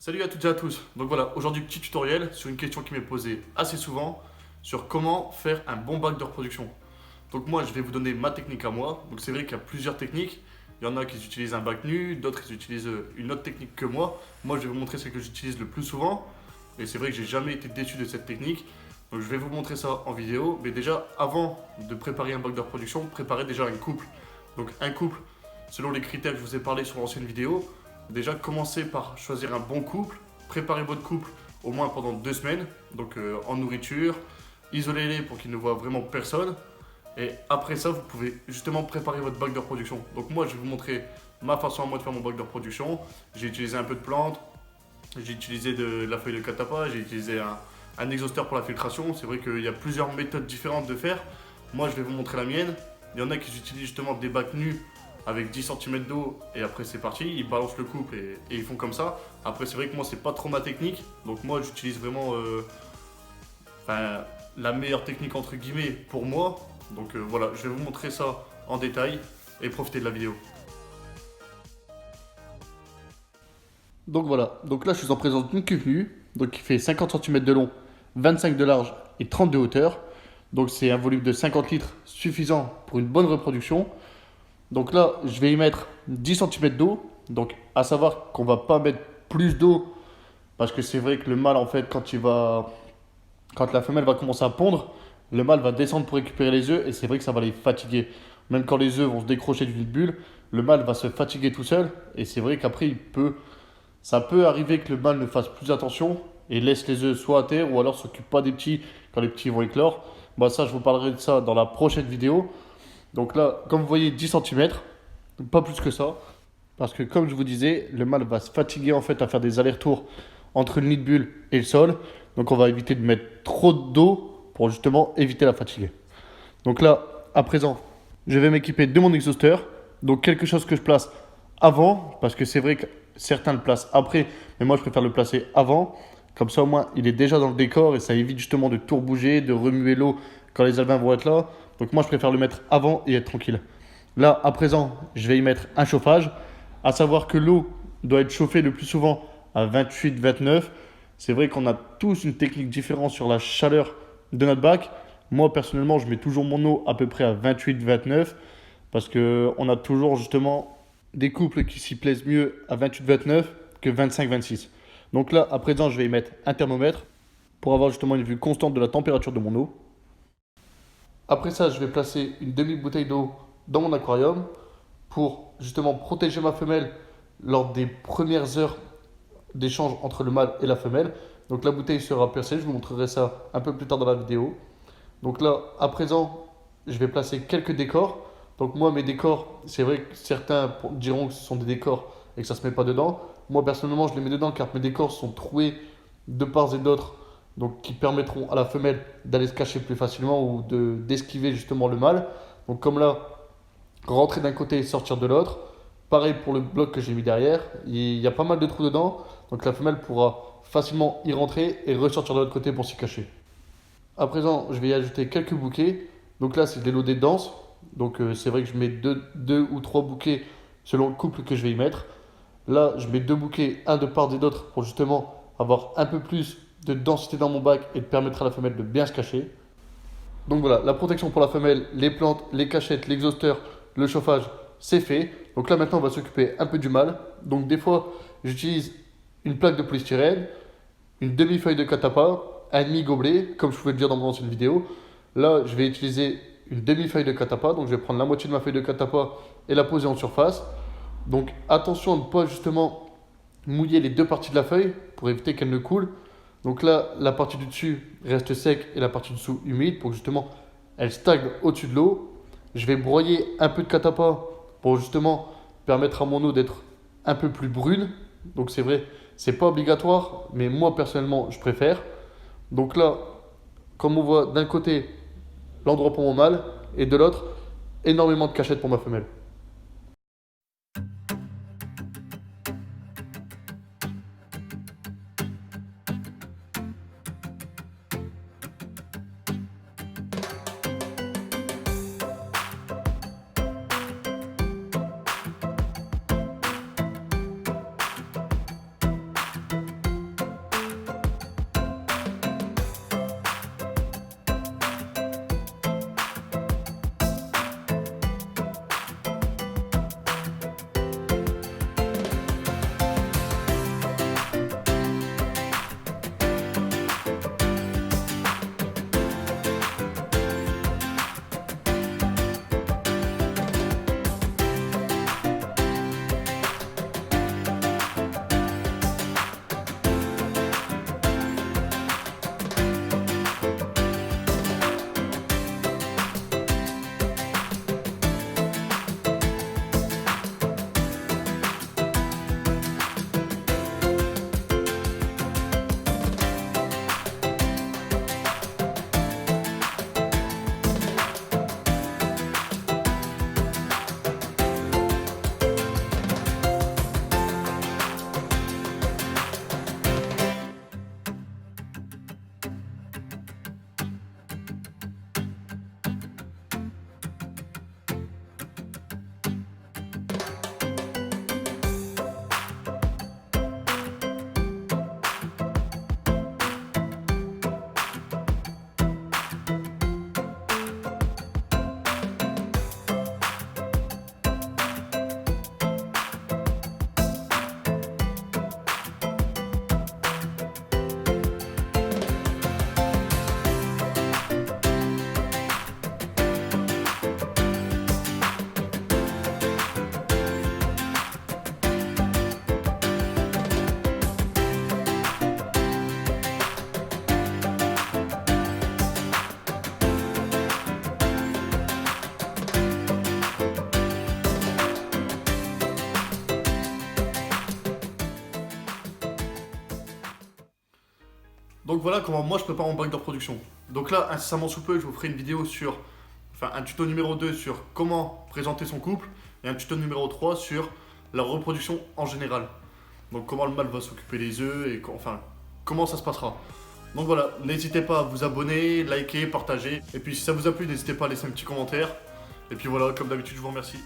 Salut à toutes et à tous. Donc voilà, aujourd'hui petit tutoriel sur une question qui m'est posée assez souvent sur comment faire un bon bac de reproduction. Donc moi je vais vous donner ma technique à moi. Donc c'est vrai qu'il y a plusieurs techniques. Il y en a qui utilisent un bac nu, d'autres qui utilisent une autre technique que moi. Moi je vais vous montrer celle que j'utilise le plus souvent. Et c'est vrai que j'ai jamais été déçu de cette technique. Donc je vais vous montrer ça en vidéo. Mais déjà avant de préparer un bac de reproduction, préparez déjà un couple. Donc un couple, selon les critères que je vous ai parlé sur l'ancienne vidéo, déjà, commencez par choisir un bon couple. Préparez votre couple au moins pendant 2 semaines, donc en nourriture. Isolez-les pour qu'ils ne voient vraiment personne. Et après ça, vous pouvez justement préparer votre bac de reproduction. Donc moi, je vais vous montrer ma façon à moi de faire mon bac de reproduction. J'ai utilisé un peu de plantes, j'ai utilisé de la feuille de catapa, j'ai utilisé un exhausteur pour la filtration. C'est vrai qu'il y a plusieurs méthodes différentes de faire. Moi, je vais vous montrer la mienne. Il y en a qui utilisent justement des bacs nus avec 10 cm d'eau et après c'est parti, ils balancent le couple et ils font comme ça. Après c'est vrai que moi c'est pas trop ma technique, donc moi j'utilise vraiment la meilleure technique entre guillemets pour moi. Donc voilà, je vais vous montrer ça en détail et profiter de la vidéo. Donc voilà, donc là je suis en présence d'une cuve nue, donc qui fait 50 cm de long, 25 de large et 30 de hauteur. Donc c'est un volume de 50 litres suffisant pour une bonne reproduction. Donc là, je vais y mettre 10 cm d'eau. Donc, à savoir qu'on va pas mettre plus d'eau parce que c'est vrai que le mâle, en fait, quand la femelle va commencer à pondre, le mâle va descendre pour récupérer les œufs et c'est vrai que ça va les fatiguer. Même quand les œufs vont se décrocher d'une bulle, le mâle va se fatiguer tout seul et c'est vrai qu'après, ça peut arriver que le mâle ne fasse plus attention et laisse les œufs soit à terre ou alors s'occupe pas des petits quand les petits vont éclore. Bah ça, je vous parlerai de ça dans la prochaine vidéo. Donc là, comme vous voyez, 10 cm, pas plus que ça. Parce que comme je vous disais, le mâle va se fatiguer en fait à faire des allers-retours entre le nid de bulle et le sol. Donc on va éviter de mettre trop d'eau pour justement éviter la fatigue. Donc là, à présent, je vais m'équiper de mon exhausteur. Donc quelque chose que je place avant, parce que c'est vrai que certains le placent après, mais moi je préfère le placer avant. Comme ça au moins il est déjà dans le décor et ça évite justement de tout rebouger, de remuer l'eau quand les alevins vont être là. Donc moi je préfère le mettre avant et être tranquille. Là à présent je vais y mettre un chauffage. À savoir que l'eau doit être chauffée le plus souvent à 28-29. C'est vrai qu'on a tous une technique différente sur la chaleur de notre bac. Moi personnellement je mets toujours mon eau à peu près à 28-29 parce qu'on a toujours justement des couples qui s'y plaisent mieux à 28-29 que 25-26. Donc là à présent je vais y mettre un thermomètre pour avoir justement une vue constante de la température de mon eau. Après ça, je vais placer une demi-bouteille d'eau dans mon aquarium pour justement protéger ma femelle lors des premières heures d'échange entre le mâle et la femelle. Donc la bouteille sera percée, je vous montrerai ça un peu plus tard dans la vidéo. Donc là, à présent, je vais placer quelques décors. Donc moi, mes décors, c'est vrai que certains diront que ce sont des décors et que ça ne se met pas dedans. Moi, personnellement, je les mets dedans car mes décors sont troués de part et d'autre, donc qui permettront à la femelle d'aller se cacher plus facilement ou d'esquiver justement le mâle. Donc comme là, rentrer d'un côté et sortir de l'autre. Pareil pour le bloc que j'ai mis derrière. Il y a pas mal de trous dedans, donc la femelle pourra facilement y rentrer et ressortir de l'autre côté pour s'y cacher. À présent, je vais y ajouter quelques bouquets. Donc là, c'est de l'élodée dense. Donc c'est vrai que je mets deux ou trois bouquets selon le couple que je vais y mettre. Là, je mets deux bouquets, un de part et d'autre, pour justement avoir un peu plus de densité dans mon bac et de permettre à la femelle de bien se cacher. Donc voilà, la protection pour la femelle, les plantes, les cachettes, l'exhausteur, le chauffage, c'est fait. Donc là maintenant on va s'occuper un peu du mâle. Donc des fois j'utilise une plaque de polystyrène, une demi-feuille de catapa, un demi-gobelet, comme je pouvais le dire dans mon ancienne vidéo. Là je vais utiliser une demi-feuille de catapa, donc je vais prendre la moitié de ma feuille de catapa et la poser en surface. Donc attention à ne pas justement mouiller les deux parties de la feuille pour éviter qu'elle ne coule. Donc là, la partie du dessus reste sec et la partie du dessous humide pour que justement elle stagne au-dessus de l'eau. Je vais broyer un peu de catapa pour justement permettre à mon eau d'être un peu plus brune. Donc c'est vrai, c'est pas obligatoire, mais moi personnellement je préfère. Donc là, comme on voit d'un côté l'endroit pour mon mâle et de l'autre énormément de cachettes pour ma femelle. Donc voilà comment moi je prépare mon bac de reproduction. Donc là, incessamment sous peu, je vous ferai une vidéo sur, enfin un tuto numéro 2 sur comment présenter son couple et un tuto numéro 3 sur la reproduction en général. Donc comment le mâle va s'occuper des œufs et enfin comment ça se passera. Donc voilà, n'hésitez pas à vous abonner, liker, partager. Et puis si ça vous a plu, n'hésitez pas à laisser un petit commentaire. Et puis voilà, comme d'habitude, je vous remercie.